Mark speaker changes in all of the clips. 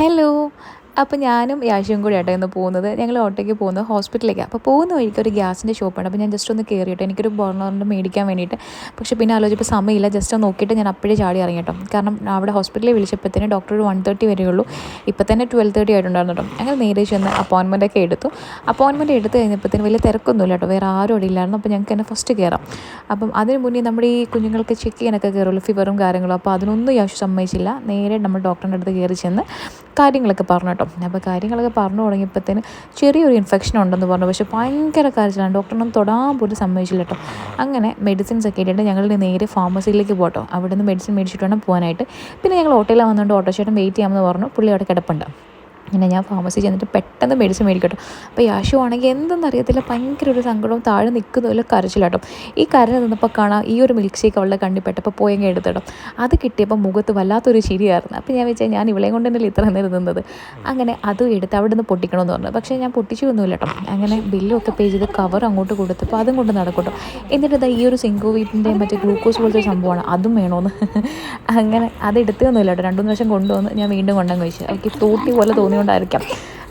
Speaker 1: Hello. അപ്പോൾ ഞാനും യാഷിയും കൂടി ആട്ടോ ഇന്ന് പോകുന്നത്. ഞങ്ങൾ ഓട്ടോയ്ക്ക് പോകുന്നത് ഹോസ്പിറ്റലിലേക്കാണ്. അപ്പോൾ പോകുന്ന വഴിക്ക് ഒരു ഗ്യാസിൻ്റെ ഷോപ്പാണ്. അപ്പോൾ ഞാൻ ജസ്റ്റ് ഒന്ന് കയറിയിട്ട് എനിക്കൊരു ബർണറിൻ്റെ മേടിക്കാൻ വേണ്ടിയിട്ട്. പക്ഷേ പിന്നെ ആലോചിച്ചപ്പോൾ സമയമില്ല. ജസ്റ്റ് ഒന്ന് നോക്കിയിട്ട് ഞാൻ അപ്പോഴേ ചാടി ഇറങ്ങി കേട്ടോ. കാരണം അവിടെ ഹോസ്പിറ്റലിൽ വിളിച്ചപ്പോഴത്തേന് ഡോക്ടർ ഒരു 1:30 വരെയുള്ളൂ. ഇപ്പോൾ തന്നെ 12:30 ആയിട്ടുണ്ടായിരുന്നു കേട്ടോ. അങ്ങനെ നേരെ ചെന്ന് അപ്പോയിൻമെൻറ്റൊക്കെ എടുത്തു. അപ്പോയിൻമെൻറ്റ് എടുത്ത് കഴിഞ്ഞപ്പോഴത്തേന് വലിയ തിരക്കൊന്നുമില്ല കേട്ടോ. വേറെ ആരും അവിടെ ഇല്ലായിരുന്നു. അപ്പോൾ ഞങ്ങൾക്ക് തന്നെ ഫസ്റ്റ് കയറാം. അപ്പം അതിന് മുന്നേ നമ്മുടെ ഈ കുഞ്ഞുങ്ങൾക്ക് ചെക്ക് ചെയ്യാനൊക്കെ കയറുമല്ലോ, ഫീവറും കാര്യങ്ങളും. അപ്പോൾ അതിനൊന്നും യാഷ് സമ്മതിച്ചില്ല. നേരെ നമ്മൾ ഡോക്ടറിൻ്റെ അടുത്ത് കയറി ചെന്ന് കാര്യങ്ങളൊക്കെ പറഞ്ഞു കേട്ടോ. അപ്പോൾ കാര്യങ്ങളൊക്കെ പറഞ്ഞു തുടങ്ങിയപ്പോഴത്തേന് ചെറിയൊരു ഇൻഫെക്ഷൻ ഉണ്ടെന്ന് പറഞ്ഞു. പക്ഷേ ഭയങ്കര കാര്യത്തിലാണ്. ഡോക്ടറിനൊന്നും തൊടാൻ പോലും സമ്മതിച്ചില്ല കേട്ടോ. അങ്ങനെ മെഡിസിൻസ് ഒക്കെ ഇട്ടിട്ട് ഞങ്ങൾ നേരെ ഫാർമസിയിലേക്ക് പോട്ടോ. അവിടെ നിന്ന് മെഡിസിൻ മേടിച്ചിട്ട് വേണം പോകാനായിട്ട്. പിന്നെ ഞങ്ങൾ ഓട്ടോയിൽ വന്നുകൊണ്ട് ഓട്ടോ ചേട്ടൻ വെയിറ്റ് ചെയ്യാമെന്ന് പറഞ്ഞു. പുള്ളി അവിടെ കിടപ്പുണ്ട്. അങ്ങനെ ഞാൻ ഫാർമസി ചെന്നിട്ട് പെട്ടെന്ന് മെഡിസിൻ മേടിക്കട്ടോ. അപ്പോൾ യാഷു ആണെങ്കിൽ എന്തെന്ന് അറിയത്തില്ല, ഭയങ്കര ഒരു സങ്കടവും താഴെ നിൽക്കുന്നതില്ല കരച്ചിലാട്ടോ. ഈ കരഞ്ഞ് നിന്നപ്പോൾ കാണാം ഈ ഒരു മിൽക്ക് ഷേക്ക് അവളുടെ കണ്ണിപ്പെട്ടപ്പോൾ പോയെങ്കിൽ എടുത്തിട്ടോ. അത് കിട്ടിയപ്പോൾ മുഖത്ത് വല്ലാത്തൊരു ചിരിയായിരുന്നു. അപ്പോൾ ഞാൻ വെച്ചാൽ ഞാൻ ഇവളെയും കൊണ്ട് തന്നെ ഇത്ര നേരം നിന്നത്. അങ്ങനെ അതും എടുത്ത് അവിടെ നിന്ന് പൊട്ടിക്കണമെന്ന് പറഞ്ഞു. പക്ഷേ ഞാൻ പൊട്ടിച്ചൊന്നുമില്ല കേട്ടോ. അങ്ങനെ ബില്ലൊക്കെ പേ ചെയ്ത് കവർ അങ്ങോട്ട് കൊടുത്തപ്പോൾ അതും കൊണ്ട് നടക്കട്ടോ. എന്നിട്ട് ഈ ഒരു സിങ്കോവീറ്റിൻ്റെ മറ്റേ ഗ്ലൂക്കോസ് പോലത്തെ സംഭവമാണ്, അതും വേണമെന്ന്. അങ്ങനെ അത് എടുത്തൊന്നുമില്ല കേട്ടോ. 2-3 പ്രാവശ്യം കൊണ്ടുവന്ന് ഞാൻ വീണ്ടും കൊണ്ടങ്ങ് വെച്ചു. എനിക്ക് ഫ്രൂട്ടി പോലെ തോന്നിയോണ്ടായിരിക്കാം.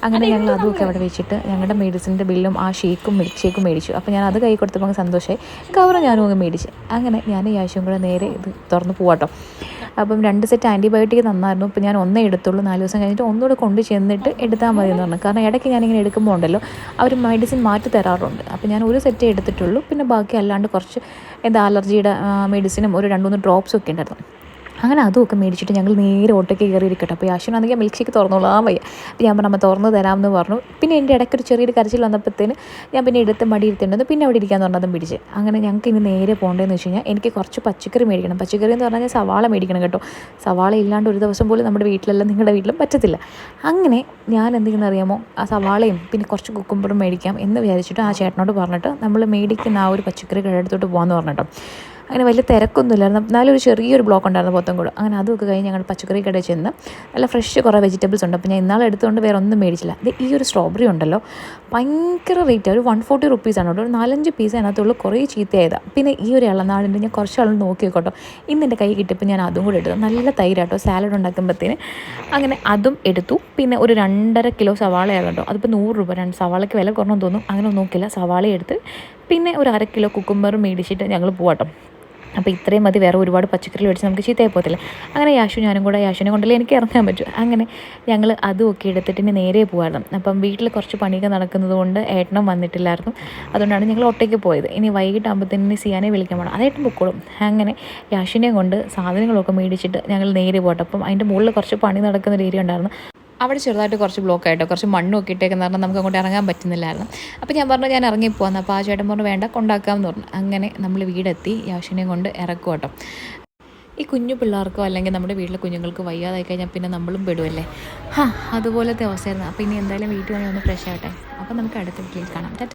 Speaker 1: അങ്ങനെ ഞങ്ങൾ അതുമൊക്കെ അവിടെ വെച്ചിട്ട് ഞങ്ങളുടെ മെഡിസിൻ്റെ ബില്ലും ആ ഷേക്കും മിൽക്ക് ഷേക്കും മേടിച്ചു. അപ്പോൾ ഞാൻ അത് കൈ കൊടുത്തപ്പോൾ സന്തോഷമായി. കവർ ഞാനും അങ്ങ് മേടിച്ചു. അങ്ങനെ ഞാൻ യാശും കൂടെ നേരെ ഇത് തുറന്ന് പോവാട്ടോ. അപ്പം 2 സെറ്റ് ആൻറ്റിബയോട്ടിക് തന്നായിരുന്നു. ഇപ്പോൾ ഞാൻ ഒന്നേ എടുത്തുള്ളൂ. 4 ദിവസം കഴിഞ്ഞിട്ട് ഒന്നുകൂടെ കൊണ്ട് ചെന്നിട്ട് എടുത്താൽ മതി എന്ന് പറഞ്ഞു. കാരണം ഇടയ്ക്ക് ഞാനിങ്ങനെ എടുക്കുമ്പോൾ ഉണ്ടല്ലോ അവർ മെഡിസിൻ മാറ്റി തരാറുണ്ട്. അപ്പോൾ ഞാൻ ഒരു സെറ്റേ എടുത്തിട്ടുള്ളൂ. പിന്നെ ബാക്കി അല്ലാണ്ട് കുറച്ച് അലർജിയുടെ മെഡിസിനും ഒരു 2-3 ഡ്രോപ്സും ഒക്കെ ഉണ്ടായിരുന്നു. അങ്ങനെ അതുമൊക്കെ മേടിച്ചിട്ട് ഞങ്ങൾ നേരെ ഓട്ടോയ്ക്ക് കയറി ഇരിക്കട്ടെ. അപ്പോൾ യാഷിനാണെങ്കിൽ മിൽക്ക് ഷേക്ക് തുറന്നോളാൻ വയ്യ. അപ്പോൾ ഞാൻ പറഞ്ഞു തുറന്ന് തരാമെന്ന് പറഞ്ഞു. പിന്നെ എൻ്റെ ഇടയ്ക്കൊരു ചെറിയൊരു കരച്ചിൽ വന്നപ്പോഴത്തേന് ഞാൻ പിന്നെ എടുത്ത് മടി ഇരുത്തേണ്ടത് പിന്നെ അവിടെ ഇരിക്കാമെന്ന് പറഞ്ഞതും പിടിച്ച്. അങ്ങനെ ഞങ്ങൾക്ക് ഇനി നേരെ പോകേണ്ടതെന്ന് വെച്ച് കഴിഞ്ഞാൽ എനിക്ക് കുറച്ച് പച്ചക്കറി മേടിക്കണം. പച്ചക്കറി എന്ന് പറഞ്ഞാൽ സവാള മേടിക്കണം കേട്ടോ. സവാള ഇല്ലാണ്ട് ഒരു ദിവസം പോലും നമ്മുടെ വീട്ടിലെല്ലാം നിങ്ങളുടെ വീട്ടിലും പറ്റത്തില്ല. അങ്ങനെ ഞാൻ എന്തെങ്കിലും അറിയാമോ, ആ സവാളയും പിന്നെ കുറച്ച് കുക്കുമ്പറും മേടിക്കാം എന്ന് വിചാരിച്ചിട്ട് ആ ചേട്ടനോട് പറഞ്ഞിട്ട് നമ്മൾ മേടിക്കുന്ന ആ ഒരു പച്ചക്കറി കടയെടുത്തോട്ട് പോകാമെന്ന് പറഞ്ഞിട്ടോ. അങ്ങനെ വലിയ തിരക്കൊന്നുമില്ലായിരുന്നു. എന്നാലും ഒരു ചെറിയൊരു ബ്ലോക്ക് ഉണ്ടായിരുന്നു പോത്തൻകോട്. അങ്ങനെ അതൊക്കെ കഴിഞ്ഞ് ഞങ്ങൾ പച്ചക്കറി കടയിൽ ചെന്ന് നല്ല ഫ്രഷ് കുറേ വെജിറ്റബിൾസ് ഉണ്ട്. അപ്പോൾ ഞാൻ ഇന്നാളെ എടുത്തുകൊണ്ട് വേറെ ഒന്നും മേടിച്ചില്ല. ഇത് ഈ ഒരു സ്ട്രോബെറി ഉണ്ടല്ലോ ഭയങ്കര റേറ്റ്, ഒരു 140 റുപ്പീസാണ് കേട്ടോ. ഒരു 4-5 പീസ് അതിനകത്തുള്ളൂ, കുറേ ചീത്തയായതാണ്. പിന്നെ ഈ ഒരു ഇളനാടിൻ്റെ ഞാൻ കുറച്ച് ആളും നോക്കി വെക്കോട്ടോ. ഇന്ന് എൻ്റെ കൈ കിട്ടിയപ്പോൾ ഞാൻ അതും കൂടെ എടുത്തു. നല്ല തൈരാട്ടോ സാലഡ് ഉണ്ടാക്കുമ്പോഴത്തേന്. അങ്ങനെ അതും എടുത്തു. പിന്നെ ഒരു 2.5 കിലോ സവാളയായിരുന്നു കേട്ടോ. അതിപ്പോൾ 100 രൂപ. 2 സവാളയ്ക്ക് വില കുറഞ്ഞെന്ന് തോന്നും. അങ്ങനെ ഒന്നും നോക്കില്ല. സവാള എടുത്ത് പിന്നെ ഒരു 1/2 കിലോ കുക്കുമ്പറും മേടിച്ചിട്ട് ഞങ്ങൾ പോവാട്ടോ. അപ്പോൾ ഇത്രയും മതി, വേറെ ഒരുപാട് പച്ചക്കറി മേടിച്ച് നമുക്ക് ചീത്തയായി പോകത്തില്ല. അങ്ങനെ ഞാനും കൂടെ യാഷിനെ കൊണ്ടല്ലേ എനിക്ക് ഇറങ്ങാൻ പറ്റും. അങ്ങനെ ഞങ്ങൾ അതുമൊക്കെ എടുത്തിട്ട് ഇനി നേരെ പോകുമായിരുന്നു. അപ്പം വീട്ടിൽ കുറച്ച് പണിയൊക്കെ നടക്കുന്നത് കൊണ്ട് ഏട്ടനും വന്നിട്ടില്ലായിരുന്നു. അതുകൊണ്ടാണ് ഞങ്ങൾ ഒറ്റയ്ക്ക് പോയത്. ഇനി വൈകിട്ടാകുമ്പോഴത്തേന് സിയാനെ വിളിക്കാൻ പോകണം. അതേട്ടൻ പൊക്കോളും. അങ്ങനെ യാഷിനെയും കൊണ്ട് സാധനങ്ങളൊക്കെ മേടിച്ചിട്ട് ഞങ്ങൾ നേരെ പോകട്ടെ. അപ്പം അതിൻ്റെ മുകളിൽ കുറച്ച് പണി നടക്കുന്ന ഒരു ഏരിയ ഉണ്ടായിരുന്നു. അവിടെ ചെറുതായിട്ട് കുറച്ച് ബ്ലോക്ക് ആയിട്ടോ, കുറച്ച് മണ്ണൊക്കെ ഇട്ടേക്കെന്ന് പറഞ്ഞാൽ നമുക്ക് അങ്ങോട്ട് ഇറങ്ങാൻ പറ്റുന്നില്ലായിരുന്നു. അപ്പോൾ ഞാൻ പറഞ്ഞു ഞാൻ ഇറങ്ങിപ്പോകാമെന്ന്. അപ്പോൾ ആ ചേട്ടൻ പറഞ്ഞു വേണ്ട, കൊണ്ടാക്കാമെന്ന് പറഞ്ഞു. അങ്ങനെ നമ്മൾ വീടെത്തി യാഷിനെയും കൊണ്ട് ഇറക്കും കേട്ടോ. ഈ കുഞ്ഞു പിള്ളേർക്കോ അല്ലെങ്കിൽ നമ്മുടെ വീട്ടിലെ കുഞ്ഞുങ്ങൾക്ക് വയ്യാതായി കഴിഞ്ഞാൽ പിന്നെ നമ്മളും പെടുമല്ലേ. അതുപോലത്തെ അവസ്ഥയായിരുന്നു. അപ്പോൾ ഇനി എന്തായാലും വീട്ടിൽ വന്ന് ഫ്രഷ് ആവട്ടെ. അപ്പോൾ നമുക്ക് അടുത്ത വീട്ടിൽ കാണാം.